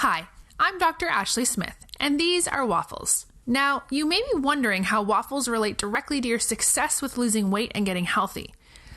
Hi, I'm Dr. Ashley Smith, and these are waffles. Now, you may be wondering how waffles relate directly to your success with losing weight and getting healthy.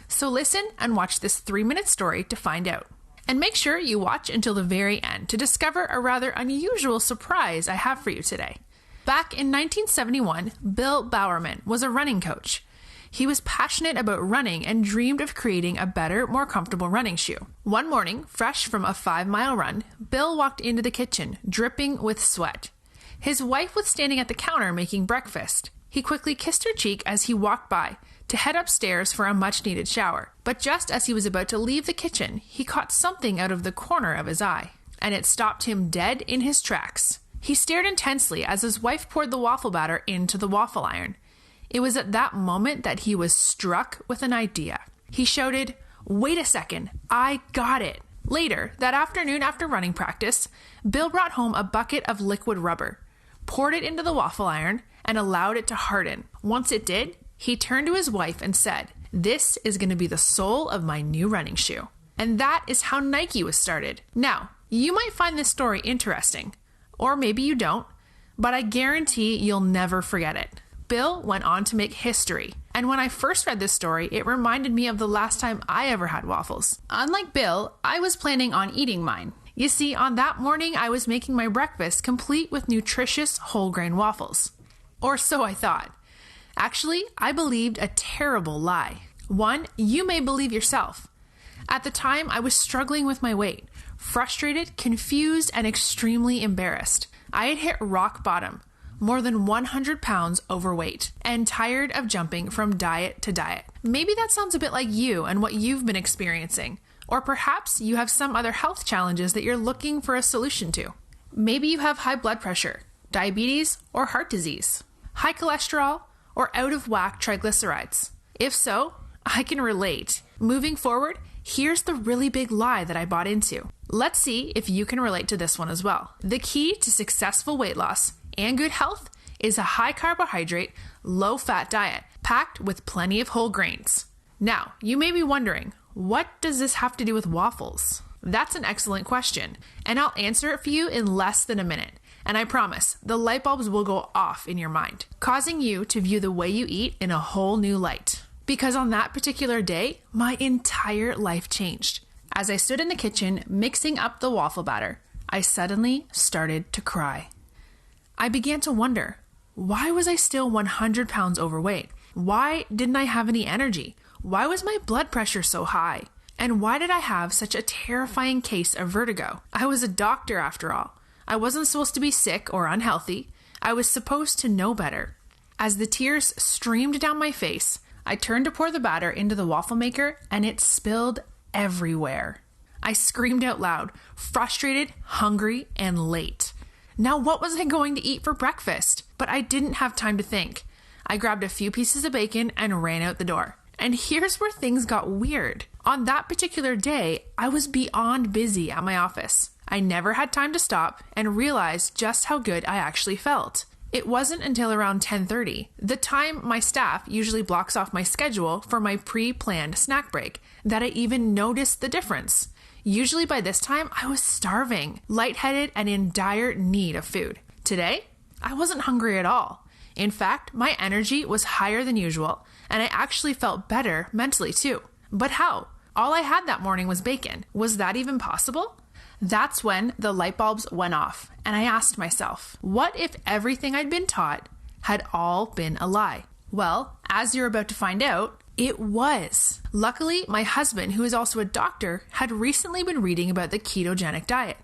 So listen and watch this 3-minute story to find out. And make sure you watch until the very end to discover a rather unusual surprise I have for you today. Back in 1971, Bill Bowerman was a running coach. He was passionate about running and dreamed of creating a better, more comfortable running shoe. One morning, fresh from a 5-mile run, Bill walked into the kitchen, dripping with sweat. His wife was standing at the counter making breakfast. He quickly kissed her cheek as he walked by to head upstairs for a much-needed shower. But just as he was about to leave the kitchen, he caught something out of the corner of his eye, and it stopped him dead in his tracks. He stared intensely as his wife poured the waffle batter into the waffle iron. It was at that moment that he was struck with an idea. He shouted, "Wait a second, I got it." Later, that afternoon after running practice, Bill brought home a bucket of liquid rubber, poured it into the waffle iron, and allowed it to harden. Once it did, he turned to his wife and said, "This is going to be the sole of my new running shoe." And that is how Nike was started. Now, you might find this story interesting, or maybe you don't, but I guarantee you'll never forget it. Bill went on to make history, and when I first read this story, it reminded me of the last time I ever had waffles. Unlike Bill, I was planning on eating mine. You see, on that morning, I was making my breakfast complete with nutritious whole grain waffles. Or so I thought. Actually, I believed a terrible lie. One you may believe yourself. At the time, I was struggling with my weight, frustrated, confused, and extremely embarrassed. I had hit rock bottom, more than 100 pounds overweight, and tired of jumping from diet to diet. Maybe that sounds a bit like you and what you've been experiencing. Or perhaps you have some other health challenges that you're looking for a solution to. Maybe you have high blood pressure, diabetes, or heart disease, high cholesterol, or out of whack triglycerides. If so, I can relate. Moving forward, here's the really big lie that I bought into. Let's see if you can relate to this one as well. The key to successful weight loss and good health is a high carbohydrate, low fat diet packed with plenty of whole grains. Now, you may be wondering, what does this have to do with waffles? That's an excellent question, and I'll answer it for you in less than a minute. And I promise, the light bulbs will go off in your mind, causing you to view the way you eat in a whole new light. Because on that particular day, my entire life changed. As I stood in the kitchen mixing up the waffle batter, I suddenly started to cry. I began to wonder, why was I still 100 pounds overweight? Why didn't I have any energy? Why was my blood pressure so high? And why did I have such a terrifying case of vertigo? I was a doctor after all. I wasn't supposed to be sick or unhealthy. I was supposed to know better. As the tears streamed down my face, I turned to pour the batter into the waffle maker and it spilled everywhere. I screamed out loud, frustrated, hungry, and late. Now, what was I going to eat for breakfast? But I didn't have time to think. I grabbed a few pieces of bacon and ran out the door. And here's where things got weird. On that particular day, I was beyond busy at my office. I never had time to stop and realize just how good I actually felt. It wasn't until around 10:30, the time my staff usually blocks off my schedule for my pre-planned snack break, that I even noticed the difference. Usually by this time, I was starving, lightheaded, and in dire need of food. Today, I wasn't hungry at all. In fact, my energy was higher than usual, and I actually felt better mentally too. But how? All I had that morning was bacon. Was that even possible? That's when the light bulbs went off, and I asked myself, what if everything I'd been taught had all been a lie? Well, as you're about to find out, it was. Luckily, my husband, who is also a doctor, had recently been reading about the ketogenic diet,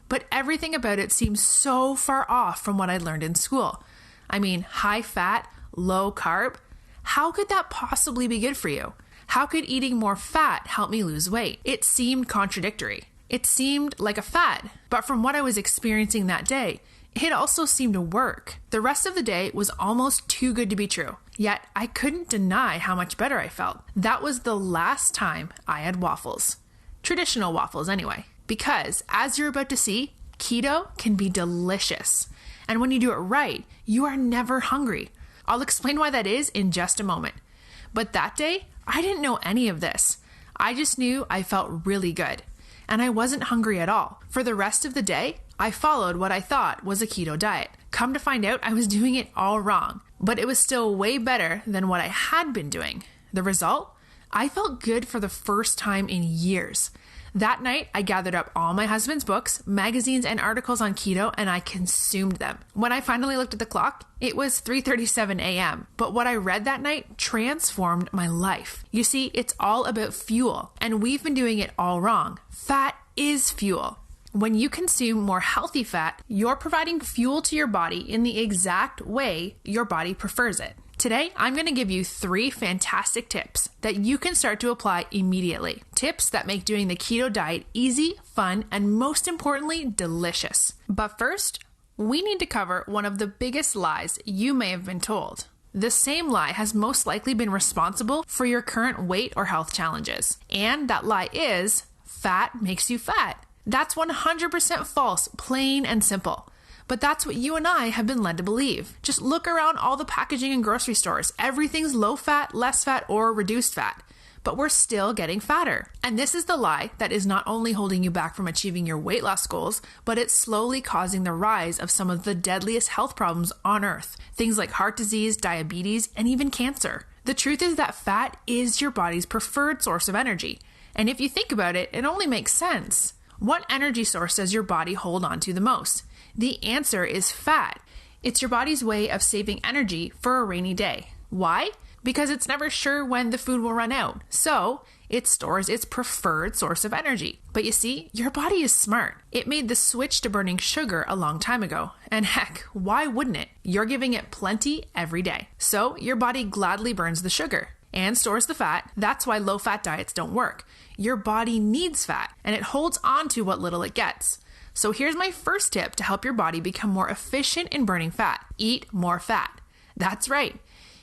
but everything about it seemed so far off from what I'd learned in school. I mean, high fat, low carb. How could that possibly be good for you? How could eating more fat help me lose weight? It seemed contradictory. It seemed like a fad, but from what I was experiencing that day, it also seemed to work. The rest of the day was almost too good to be true, yet I couldn't deny how much better I felt. That was the last time I had waffles. Traditional waffles anyway, because as you're about to see, keto can be delicious. And when you do it right, you are never hungry. I'll explain why that is in just a moment. But that day, I didn't know any of this. I just knew I felt really good. And I wasn't hungry at all. For the rest of the day, I followed what I thought was a keto diet. Come to find out, I was doing it all wrong, but it was still way better than what I had been doing. The result? I felt good for the first time in years. That night, I gathered up all my husband's books, magazines, and articles on keto, and I consumed them. When I finally looked at the clock, it was 3:37 a.m. But what I read that night transformed my life. You see, it's all about fuel, and we've been doing it all wrong. Fat is fuel. When you consume more healthy fat, you're providing fuel to your body in the exact way your body prefers it. Today, I'm going to give you 3 fantastic tips that you can start to apply immediately. Tips that make doing the keto diet easy, fun, and most importantly, delicious. But first, we need to cover one of the biggest lies you may have been told. The same lie has most likely been responsible for your current weight or health challenges. And that lie is, fat makes you fat. That's 100% false, plain and simple. But that's what you and I have been led to believe. Just look around all the packaging in grocery stores. Everything's low fat, less fat, or reduced fat. But we're still getting fatter. And this is the lie that is not only holding you back from achieving your weight loss goals, but it's slowly causing the rise of some of the deadliest health problems on earth. Things like heart disease, diabetes, and even cancer. The truth is that fat is your body's preferred source of energy. And if you think about it, it only makes sense. What energy source does your body hold on to the most? The answer is fat. It's your body's way of saving energy for a rainy day. Why? Because it's never sure when the food will run out. So it stores its preferred source of energy. But you see, your body is smart. It made the switch to burning sugar a long time ago. And heck, why wouldn't it? You're giving it plenty every day. So your body gladly burns the sugar and stores the fat. That's why low-fat diets don't work. Your body needs fat, and it holds on to what little it gets. So here's my first tip to help your body become more efficient in burning fat. Eat more fat. That's right.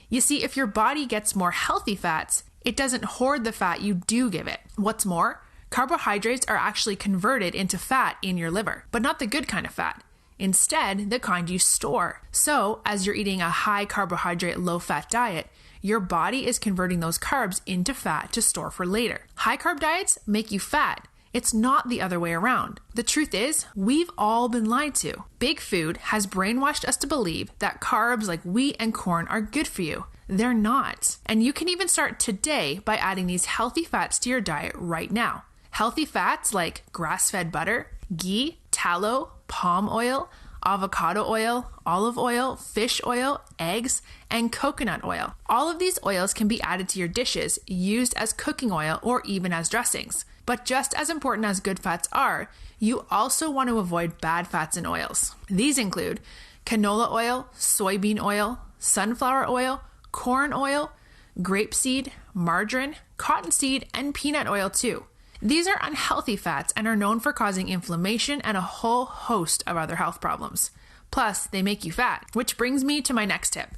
You see, if your body gets more healthy fats, it doesn't hoard the fat you do give it. What's more, carbohydrates are actually converted into fat in your liver, but not the good kind of fat. Instead, the kind you store. So, as you're eating a high carbohydrate, low fat diet, your body is converting those carbs into fat to store for later. High carb diets make you fat. It's not the other way around. The truth is, we've all been lied to. Big food has brainwashed us to believe that carbs like wheat and corn are good for you. They're not. And you can even start today by adding these healthy fats to your diet right now. Healthy fats like grass-fed butter, ghee, tallow, palm oil, avocado oil, olive oil, fish oil, eggs, and coconut oil. All of these oils can be added to your dishes, used as cooking oil or even as dressings. But just as important as good fats are, you also want to avoid bad fats and oils. These include canola oil, soybean oil, sunflower oil, corn oil, grapeseed, margarine, cottonseed, and peanut oil too. These are unhealthy fats and are known for causing inflammation and a whole host of other health problems. Plus, they make you fat, which brings me to my next tip.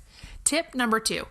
Tip number 2,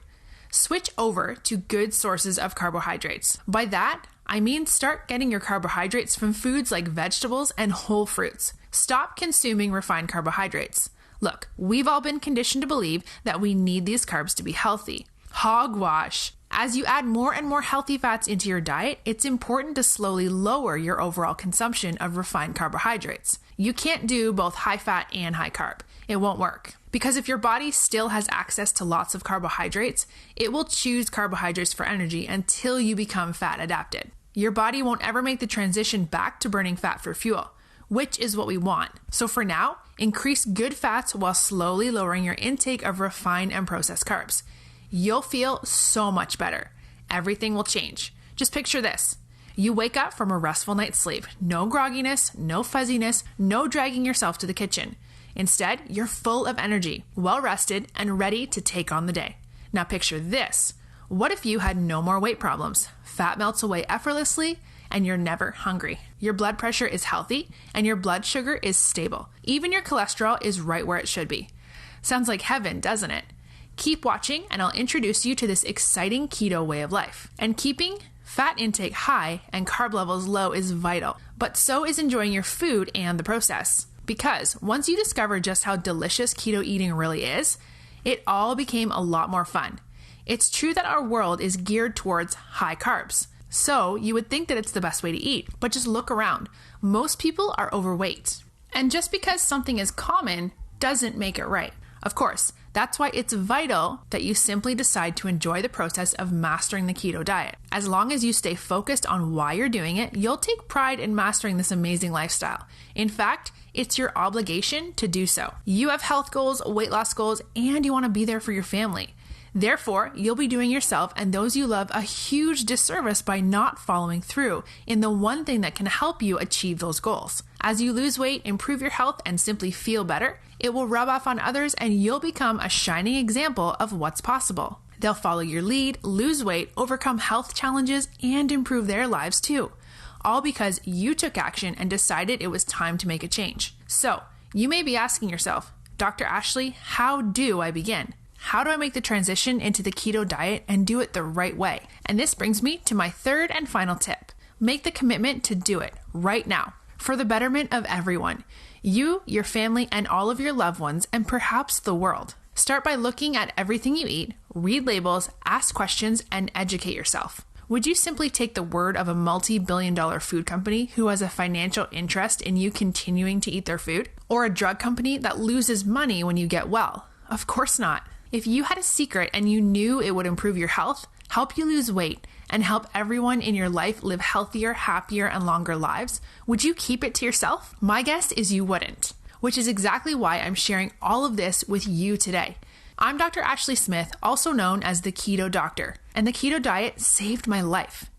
switch over to good sources of carbohydrates. By that, I mean start getting your carbohydrates from foods like vegetables and whole fruits. Stop consuming refined carbohydrates. Look, we've all been conditioned to believe that we need these carbs to be healthy. Hogwash. As you add more and more healthy fats into your diet, it's important to slowly lower your overall consumption of refined carbohydrates. You can't do both high fat and high carb. It won't work. Because if your body still has access to lots of carbohydrates, it will choose carbohydrates for energy until you become fat adapted. Your body won't ever make the transition back to burning fat for fuel, which is what we want. So for now, increase good fats while slowly lowering your intake of refined and processed carbs. You'll feel so much better. Everything will change. Just picture this. You wake up from a restful night's sleep. No grogginess, no fuzziness, no dragging yourself to the kitchen. Instead, you're full of energy, well rested, and ready to take on the day. Now picture this. What if you had no more weight problems? Fat melts away effortlessly, and you're never hungry. Your blood pressure is healthy, and your blood sugar is stable. Even your cholesterol is right where it should be. Sounds like heaven, doesn't it? Keep watching, and I'll introduce you to this exciting keto way of life. And keeping fat intake high and carb levels low is vital, but so is enjoying your food and the process. Because once you discover just how delicious keto eating really is, it all became a lot more fun. It's true that our world is geared towards high carbs, so you would think that it's the best way to eat, but just look around. Most people are overweight. And just because something is common doesn't make it right. Of course, that's why it's vital that you simply decide to enjoy the process of mastering the keto diet. As long as you stay focused on why you're doing it, you'll take pride in mastering this amazing lifestyle. In fact, it's your obligation to do so. You have health goals, weight loss goals, and you want to be there for your family. Therefore, you'll be doing yourself and those you love a huge disservice by not following through in the one thing that can help you achieve those goals. As you lose weight, improve your health, and simply feel better, it will rub off on others and you'll become a shining example of what's possible. They'll follow your lead, lose weight, overcome health challenges, and improve their lives too. All because you took action and decided it was time to make a change. So, you may be asking yourself, Dr. Ashley, how do I begin? How do I make the transition into the keto diet and do it the right way? And this brings me to my third and final tip. Make the commitment to do it right now for the betterment of everyone. You, your family, and all of your loved ones, and perhaps the world. Start by looking at everything you eat, read labels, ask questions, and educate yourself. Would you simply take the word of a multi-billion-dollar food company who has a financial interest in you continuing to eat their food? Or a drug company that loses money when you get well? Of course not. If you had a secret and you knew it would improve your health, help you lose weight, and help everyone in your life live healthier, happier, and longer lives, would you keep it to yourself? My guess is you wouldn't, which is exactly why I'm sharing all of this with you today. I'm Dr. Ashley Smith, also known as the Keto Doctor, and the keto diet saved my life.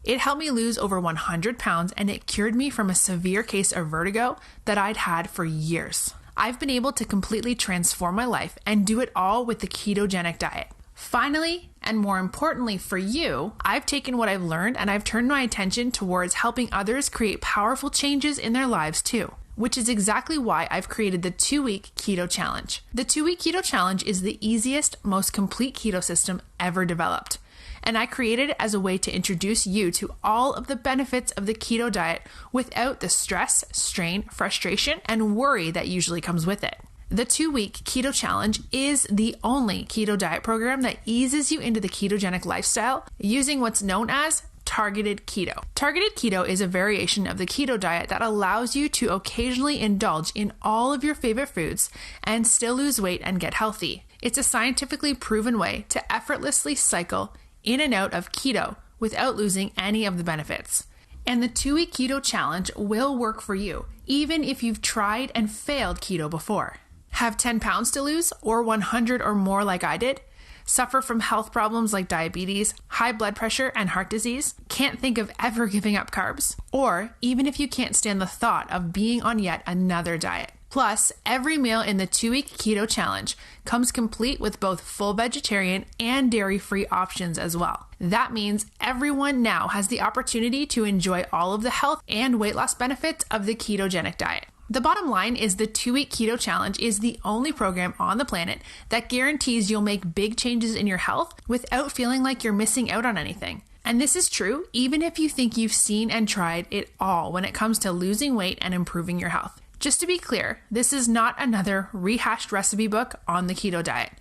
It helped me lose over 100 pounds and it cured me from a severe case of vertigo that I'd had for years. I've been able to completely transform my life and do it all with the ketogenic diet. Finally, and more importantly for you, I've taken what I've learned and I've turned my attention towards helping others create powerful changes in their lives too, which is exactly why I've created the 2-week Keto Challenge. The 2-week Keto Challenge is the easiest, most complete keto system ever developed. And I created it as a way to introduce you to all of the benefits of the keto diet without the stress, strain, frustration, and worry that usually comes with it. The 2-week Keto Challenge is the only keto diet program that eases you into the ketogenic lifestyle using what's known as targeted keto. Targeted keto is a variation of the keto diet that allows you to occasionally indulge in all of your favorite foods and still lose weight and get healthy. It's a scientifically proven way to effortlessly cycle in and out of keto without losing any of the benefits. And the 2-week Keto Challenge will work for you, even if you've tried and failed keto before. Have 10 pounds to lose, or 100 or more like I did? Suffer from health problems like diabetes, high blood pressure, and heart disease? Can't think of ever giving up carbs? Or even if you can't stand the thought of being on yet another diet? Plus, every meal in the 2-week Keto Challenge comes complete with both full vegetarian and dairy-free options as well. That means everyone now has the opportunity to enjoy all of the health and weight loss benefits of the ketogenic diet. The bottom line is the 2-week Keto Challenge is the only program on the planet that guarantees you'll make big changes in your health without feeling like you're missing out on anything. And this is true even if you think you've seen and tried it all when it comes to losing weight and improving your health. Just to be clear, this is not another rehashed recipe book on the keto diet,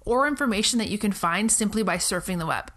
or information that you can find simply by surfing the web,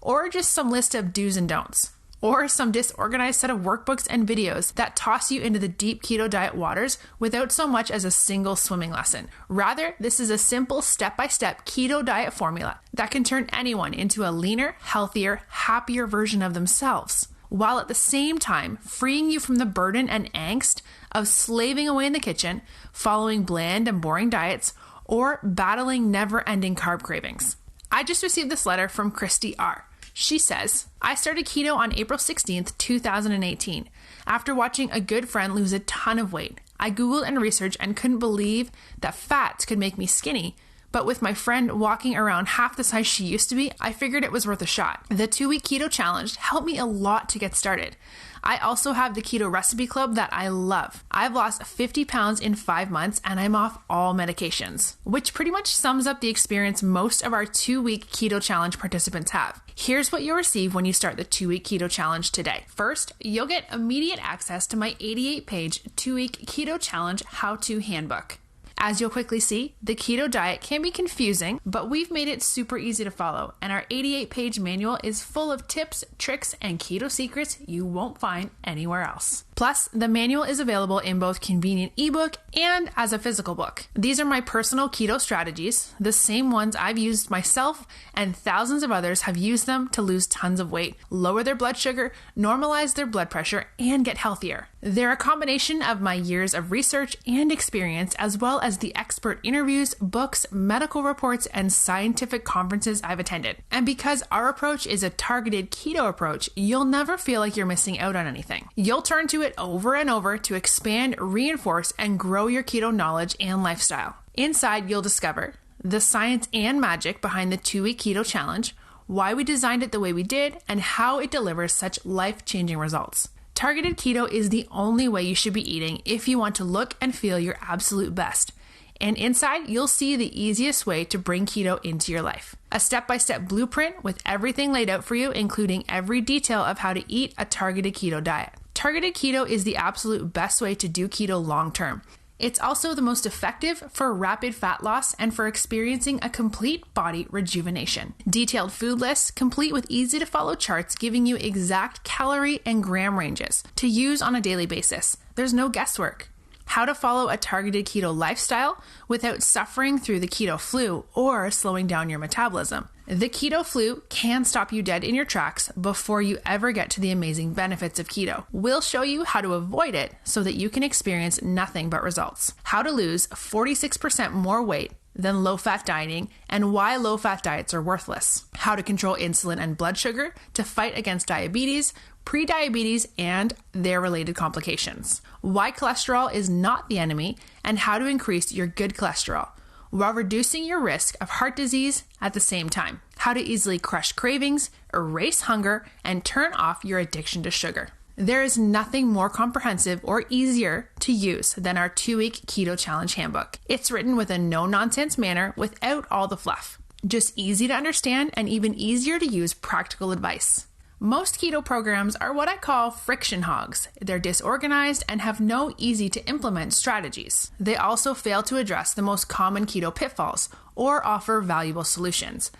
or just some list of do's and don'ts, or some disorganized set of workbooks and videos that toss you into the deep keto diet waters without so much as a single swimming lesson. Rather, this is a simple step-by-step keto diet formula that can turn anyone into a leaner, healthier, happier version of themselves, while at the same time freeing you from the burden and angst of slaving away in the kitchen, following bland and boring diets, or battling never-ending carb cravings. I just received this letter from Christy R. She says, I started keto on April 16th, 2018, after watching a good friend lose a ton of weight. I Googled and researched and couldn't believe that fats could make me skinny, but with my friend walking around half the size she used to be, I figured it was worth a shot. The 2-week Keto Challenge helped me a lot to get started. I also have the Keto Recipe Club that I love. I've lost 50 pounds in 5 months and I'm off all medications, which pretty much sums up the experience most of our 2-week Keto Challenge participants have. Here's what you'll receive when you start the 2-week Keto Challenge today. First, you'll get immediate access to my 88-page 2-week Keto Challenge how-to handbook. As you'll quickly see, the keto diet can be confusing, but we've made it super easy to follow, and our 88-page manual is full of tips, tricks, and keto secrets you won't find anywhere else. Plus, the manual is available in both convenient ebook and as a physical book. These are my personal keto strategies, the same ones I've used myself, and thousands of others have used them to lose tons of weight, lower their blood sugar, normalize their blood pressure, and get healthier. They're a combination of my years of research and experience, as well as the expert interviews, books, medical reports, and scientific conferences I've attended. And because our approach is a targeted keto approach, you'll never feel like you're missing out on anything. You'll turn to it over and over to expand, reinforce, and grow your keto knowledge and lifestyle. Inside, you'll discover the science and magic behind the 2-week keto challenge, why we designed it the way we did, and how it delivers such life-changing results. Targeted keto is the only way you should be eating if you want to look and feel your absolute best. And inside, you'll see the easiest way to bring keto into your life. A step-by-step blueprint with everything laid out for you, including every detail of how to eat a targeted keto diet. Targeted keto is the absolute best way to do keto long-term. It's also the most effective for rapid fat loss and for experiencing a complete body rejuvenation. Detailed food lists, complete with easy to follow charts giving you exact calorie and gram ranges to use on a daily basis. There's no guesswork. How to follow a targeted keto lifestyle without suffering through the keto flu or slowing down your metabolism. The keto flu can stop you dead in your tracks before you ever get to the amazing benefits of keto. We'll show you how to avoid it so that you can experience nothing but results. How to lose 46% more weight than low-fat dieting and why low-fat diets are worthless. How to control insulin and blood sugar to fight against diabetes, pre-diabetes, and their related complications. Why cholesterol is not the enemy and how to increase your good cholesterol while reducing your risk of heart disease at the same time. How to easily crush cravings, erase hunger, and turn off your addiction to sugar. There is nothing more comprehensive or easier to use than our 2-week Keto Challenge Handbook. It's written with a no-nonsense manner without all the fluff. Just easy to understand and even easier to use practical advice. Most keto programs are what I call friction hogs. They're disorganized and have no easy to implement strategies. They also fail to address the most common keto pitfalls or offer valuable solutions.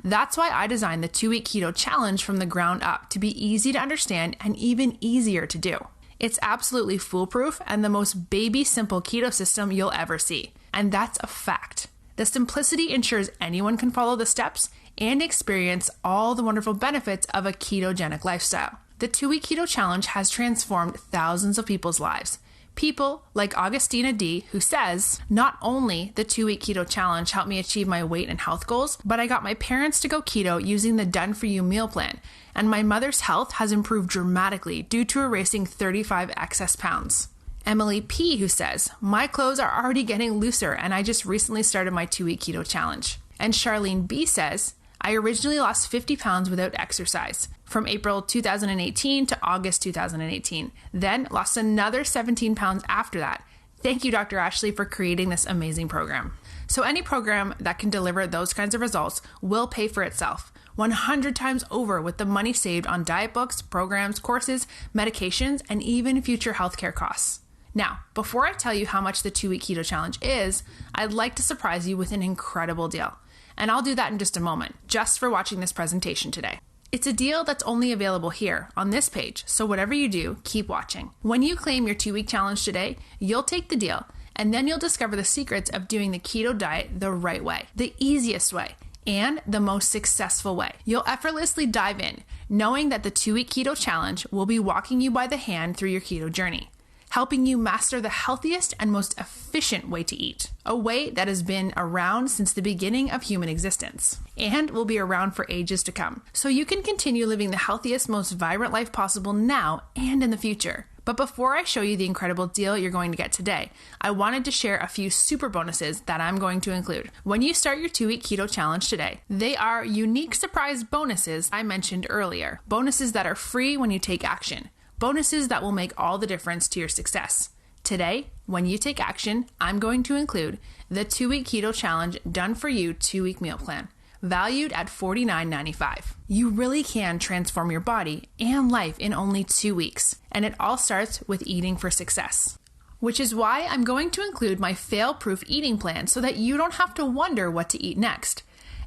That's why I designed the 2-week keto challenge from the ground up to be easy to understand and even easier to do. It's absolutely foolproof and the most baby simple keto system you'll ever see. And that's a fact. The simplicity ensures anyone can follow the steps and experience all the wonderful benefits of a ketogenic lifestyle. The 2-week keto challenge has transformed thousands of people's lives. People like Augustina D, who says, not only the 2-week keto challenge helped me achieve my weight and health goals, but I got my parents to go keto using the Done For You meal plan, and my mother's health has improved dramatically due to erasing 35 excess pounds. Emily P, who says, my clothes are already getting looser and I just recently started my 2-week keto challenge. And Charlene B says, I originally lost 50 pounds without exercise from April 2018 to August 2018, then lost another 17 pounds after that. Thank you, Dr. Ashley, for creating this amazing program. So any program that can deliver those kinds of results will pay for itself 100 times over with the money saved on diet books, programs, courses, medications, and even future healthcare costs. Now, before I tell you how much the 2-week keto challenge is, I'd like to surprise you with an incredible deal. And I'll do that in just a moment, just for watching this presentation today. It's a deal that's only available here on this page, so whatever you do, keep watching. When you claim your 2-week challenge today, you'll take the deal, and then you'll discover the secrets of doing the keto diet the right way, the easiest way, and the most successful way. You'll effortlessly dive in, knowing that the 2-week keto challenge will be walking you by the hand through your keto journey, helping you master the healthiest and most efficient way to eat, a way that has been around since the beginning of human existence and will be around for ages to come, so you can continue living the healthiest, most vibrant life possible now and in the future. But before I show you the incredible deal you're going to get today, I wanted to share a few super bonuses that I'm going to include. When you start your 2-week keto challenge today, they are unique surprise bonuses I mentioned earlier, bonuses that are free when you take action. Bonuses that will make all the difference to your success. Today, when you take action, I'm going to include the 2-week Keto Challenge Done For You 2-week meal plan, valued at $49.95. You really can transform your body and life in only 2 weeks, and it all starts with eating for success. which is why I'm going to include my fail-proof eating plan so that you don't have to wonder what to eat next.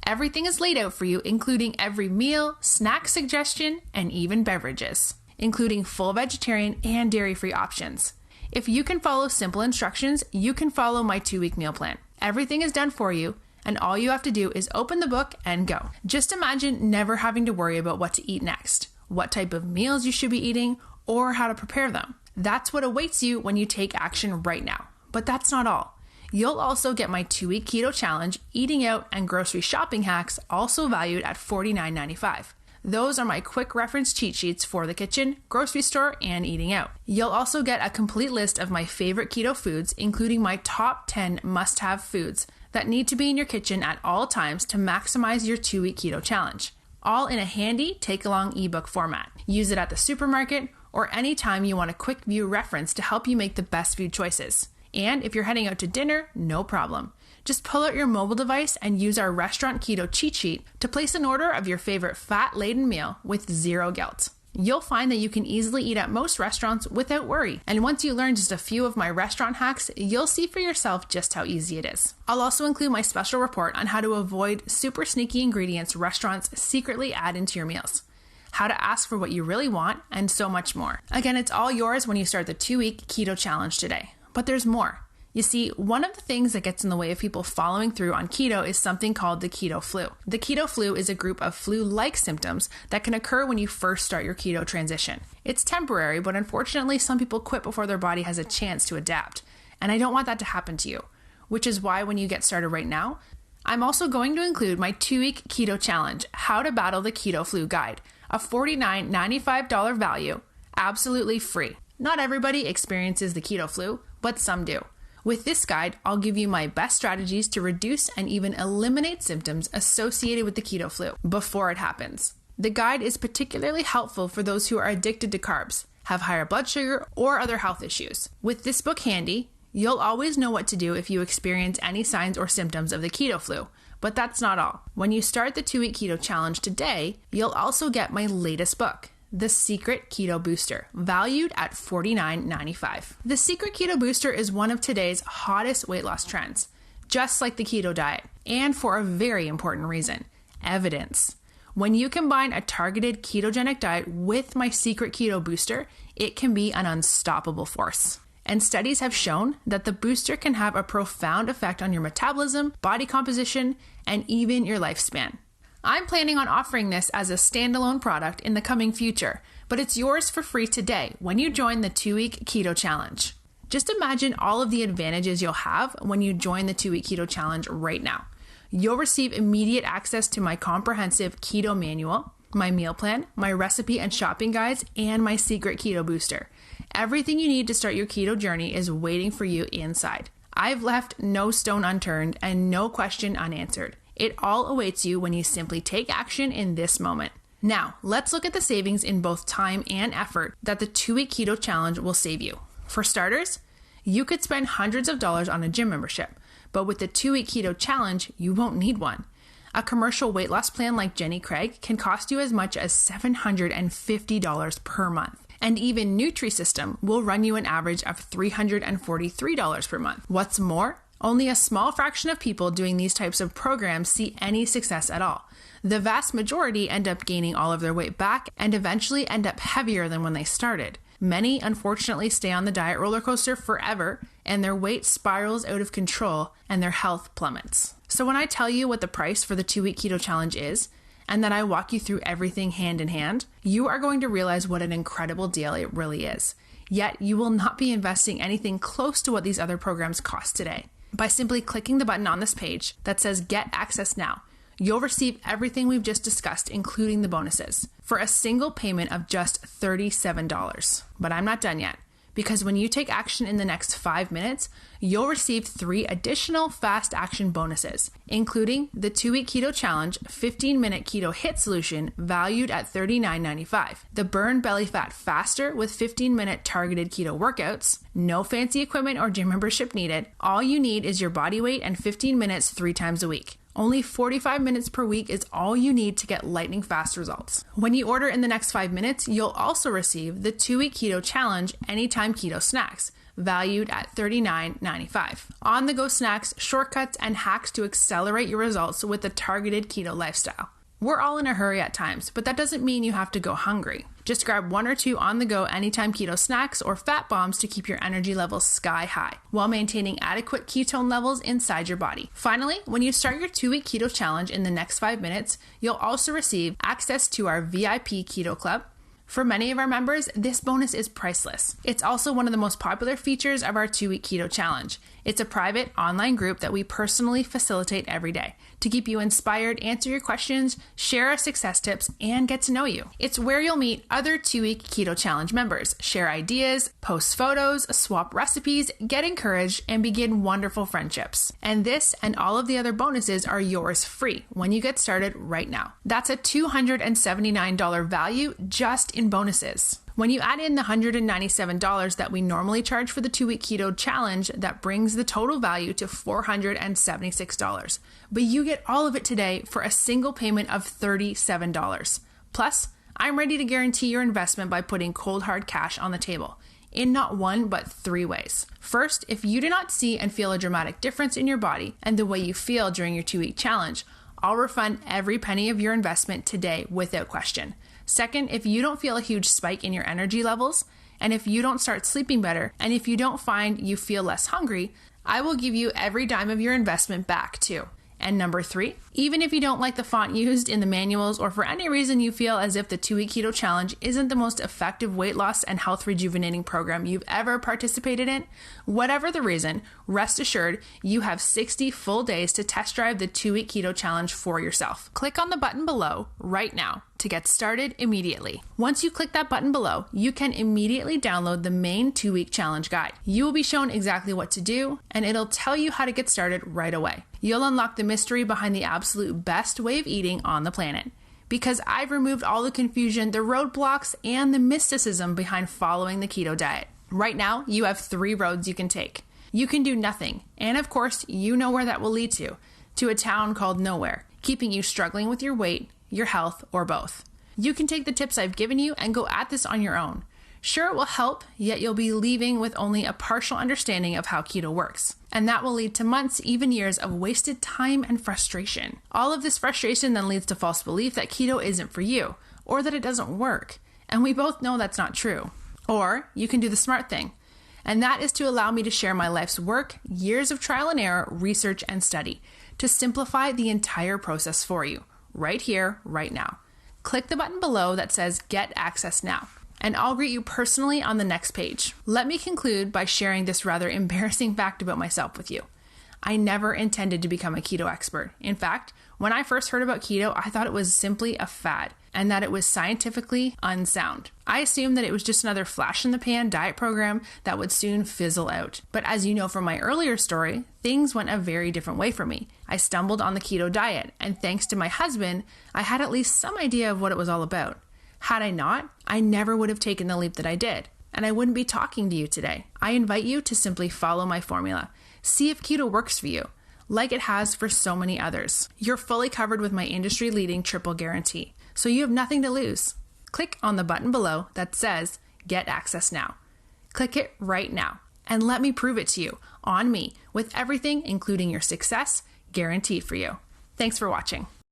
Everything is laid out for you, including every meal, snack suggestion, and even beverages, including full vegetarian and dairy-free options. If you can follow simple instructions, you can follow my 2-week meal plan. Everything is done for you, and all you have to do is open the book and go. Just imagine never having to worry about what to eat next, what type of meals you should be eating, or how to prepare them. That's what awaits you when you take action right now. But that's not all. You'll also get my 2-week keto challenge, eating out, and grocery shopping hacks, also valued at $49.95. Those are my quick reference cheat sheets for the kitchen, grocery store, and eating out. You'll also get a complete list of my favorite keto foods, including my top 10 must-have foods that need to be in your kitchen at all times to maximize your 2-week keto challenge. All in a handy take-along ebook format. Use it at the supermarket or anytime you want a quick view reference to help you make the best food choices. And if you're heading out to dinner, no problem. Just pull out your mobile device and use our restaurant keto cheat sheet to place an order of your favorite fat-laden meal with zero guilt. You'll find that you can easily eat at most restaurants without worry. And once you learn just a few of my restaurant hacks, you'll see for yourself just how easy it is. I'll also include my special report on how to avoid super sneaky ingredients restaurants secretly add into your meals, how to ask for what you really want, and so much more. Again, it's all yours when you start the 2-week keto challenge today. But there's more. You see, one of the things that gets in the way of people following through on keto is something called the keto flu. The keto flu is a group of flu-like symptoms that can occur when you first start your keto transition. It's temporary, but unfortunately, some people quit before their body has a chance to adapt. And I don't want that to happen to you, which is why when you get started right now, I'm also going to include my 2-week keto challenge, How to Battle the Keto Flu Guide, a $49.95 value, absolutely free. Not everybody experiences the keto flu, but some do. With this guide, I'll give you my best strategies to reduce and even eliminate symptoms associated with the keto flu before it happens. The guide is particularly helpful for those who are addicted to carbs, have higher blood sugar, or other health issues. With this book handy, you'll always know what to do if you experience any signs or symptoms of the keto flu. But that's not all. When you start the 2-week keto challenge today, you'll also get my latest book, The Secret Keto Booster, valued at $49.95. The Secret Keto Booster is one of today's hottest weight loss trends, just like the keto diet, and for a very important reason: evidence. When you combine a targeted ketogenic diet with my Secret Keto Booster, it can be an unstoppable force. And studies have shown that the booster can have a profound effect on your metabolism, body composition, and even your lifespan. I'm planning on offering this as a standalone product in the coming future, but it's yours for free today when you join the 2-week keto challenge. Just imagine all of the advantages you'll have when you join the 2-week keto challenge right now. You'll receive immediate access to my comprehensive keto manual, my meal plan, my recipe and shopping guides, and my secret keto booster. Everything you need to start your keto journey is waiting for you inside. I've left no stone unturned and no question unanswered. It all awaits you when you simply take action in this moment. Now, let's look at the savings in both time and effort that the 2-week keto challenge will save you. For starters, you could spend hundreds of dollars on a gym membership, but with the 2-week keto challenge, you won't need one. A commercial weight loss plan like Jenny Craig can cost you as much as $750 per month. And even Nutrisystem will run you an average of $343 per month. What's more, only a small fraction of people doing these types of programs see any success at all. The vast majority end up gaining all of their weight back and eventually end up heavier than when they started. Many, unfortunately, stay on the diet roller coaster forever, and their weight spirals out of control and their health plummets. So when I tell you what the price for the 2-week keto challenge is, and then I walk you through everything hand in hand, you are going to realize what an incredible deal it really is. Yet you will not be investing anything close to what these other programs cost today. By simply clicking the button on this page that says Get Access Now, you'll receive everything we've just discussed, including the bonuses, for a single payment of just $37. But I'm not done yet, because when you take action in the next 5 minutes, you'll receive 3 additional fast action bonuses, including the 2-week keto challenge 15-minute keto hit solution valued at $39.95, the burn belly fat faster with 15-minute targeted keto workouts, no fancy equipment or gym membership needed. All you need is your body weight and 15 minutes 3 times a week. Only 45 minutes per week is all you need to get lightning fast results. When you order in the next 5 minutes, you'll also receive the 2-week keto challenge Anytime Keto Snacks, valued at $39.95. On-the-go snacks, shortcuts, and hacks to accelerate your results with a targeted keto lifestyle. We're all in a hurry at times, but that doesn't mean you have to go hungry. Just grab 1 or 2 on-the-go anytime keto snacks or fat bombs to keep your energy levels sky high while maintaining adequate ketone levels inside your body. Finally, when you start your 2-week keto challenge in the next 5 minutes, you'll also receive access to our VIP Keto Club. For many of our members, this bonus is priceless. It's also one of the most popular features of our 2-week keto challenge. It's a private online group that we personally facilitate every day to keep you inspired, answer your questions, share our success tips, and get to know you. It's where you'll meet other 2-week keto challenge members, share ideas, post photos, swap recipes, get encouraged, and begin wonderful friendships. And this and all of the other bonuses are yours free when you get started right now. That's a $279 value just in bonuses. When you add in the $197 that we normally charge for the 2-week keto challenge, that brings the total value to $476. But you get all of it today for a single payment of $37. Plus, I'm ready to guarantee your investment by putting cold hard cash on the table in not 1 but 3 ways. First, if you do not see and feel a dramatic difference in your body and the way you feel during your 2-week challenge, I'll refund every penny of your investment today without question. Second, if you don't feel a huge spike in your energy levels, and if you don't start sleeping better, and if you don't find you feel less hungry, I will give you every dime of your investment back too. And number 3, even if you don't like the font used in the manuals or for any reason you feel as if the 2-week keto challenge isn't the most effective weight loss and health rejuvenating program you've ever participated in, whatever the reason, rest assured you have 60 full days to test drive the 2-week keto challenge for yourself. Click on the button below right now to get started immediately. Once you click that button below, you can immediately download the main 2-week challenge guide. You will be shown exactly what to do, and it'll tell you how to get started right away. You'll unlock the mystery behind the absolute best way of eating on the planet. Because I've removed all the confusion, the roadblocks, and the mysticism behind following the keto diet. Right now, you have 3 roads you can take. You can do nothing, and of course, you know where that will lead to a town called nowhere, keeping you struggling with your weight, your health, or both. You can take the tips I've given you and go at this on your own. Sure, it will help, yet you'll be leaving with only a partial understanding of how keto works. And that will lead to months, even years of wasted time and frustration. All of this frustration then leads to false belief that keto isn't for you, or that it doesn't work. And we both know that's not true. Or you can do the smart thing, and that is to allow me to share my life's work, years of trial and error, research, and study, to simplify the entire process for you, right here, right now. Click the button below that says Get Access Now, and I'll greet you personally on the next page. Let me conclude by sharing this rather embarrassing fact about myself with you. I never intended to become a keto expert. In fact, when I first heard about keto, I thought it was simply a fad and that it was scientifically unsound. I assumed that it was just another flash-in-the-pan diet program that would soon fizzle out. But as you know from my earlier story, things went a very different way for me. I stumbled on the keto diet, and thanks to my husband, I had at least some idea of what it was all about. Had I not, I never would have taken the leap that I did, and I wouldn't be talking to you today. I invite you to simply follow my formula. See if keto works for you, like it has for so many others. You're fully covered with my industry-leading triple guarantee, so you have nothing to lose. Click on the button below that says Get Access Now. Click it right now, and let me prove it to you, on me, with everything, including your success, guaranteed for you. Thanks for watching.